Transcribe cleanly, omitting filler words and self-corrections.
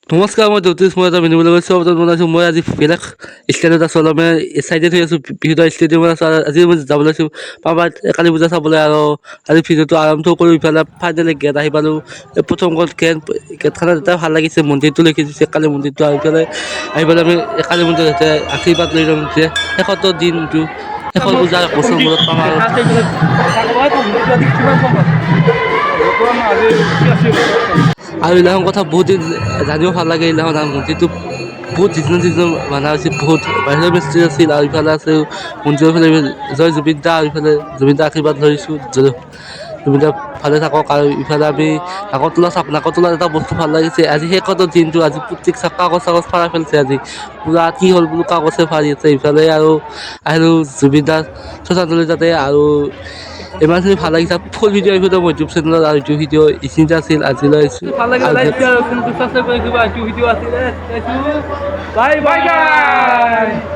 নমস্কাৰ, মই জ্যোতিষ মই এটা মিনিবলৈ গৈছোঁ বনাইছোঁ। মই আজি বেলেগ ষ্টেডিয়ামত আছোঁ, অলপ মানে চাইডে থৈ আছোঁ। বিহুদা ষ্টেডিয়ামত আছোঁ। আজি মই যাব লৈছোঁ পাপাত কালী পূজা চাবলৈ। আৰু আজি ভিডিঅ'টো আৰম্ভ কৰোঁ। ইফালে ফাইনেলি গেট আহি পালোঁ। প্ৰথম গেটখনত এটা ভাল লাগিছে, মন্দিৰটো লিখি দিছে কালী মন্দিৰটো। আৰু ইফালে আহি পেলাই আমি কালী মন্দিৰত যাতে আশীৰ্বাদ লৈ ল'ম যে শেষৰটো দিনটো শেষৰ পূজা বছৰ মূৰত পাম। আৰু এইবিলাখন কথা বহুত দিন জানিও ভাল লাগে। এইবিলাখন মন্দিৰটো বহুত ডিজাইন বনা হৈছে, বহুত বাহিৰৰ মিস্ত্ৰী আছিল। আৰু ইফালে আছে মন্দিৰৰ ফালে জয় জুবিন দা, আৰু ইফালে জুবিন দা আশীৰ্বাদ ধৰিছোঁ জুবিন দা ভালে থাকক। আৰু ইফালে আমি নাকতোলা এটা বস্তু ভাল লাগিছে। আজি শেষৰটো দিনটো আজি প্ৰত্যেক কাগজ ফাৰাই ফেলিছে। আজি পুৰা কি হ'ল বোলো কাগজে ফাৰি আছে। ইফালে আৰু আহিলোঁ জুবিন দাৰ শ্ৰদ্ধাঞ্জলি তাতে। আৰু ইমানখিনি ভাল লাগিছে। ফুল ভিডিঅ' আহিব মই ইউটিউব চেনেলত। আৰু ইউটিউব ভিডিঅ' এইখিনিতে আছিল আজিলৈ। ভাল লাগিলে লাইক আৰু ভিডিঅ' আছিলে। Bye bye.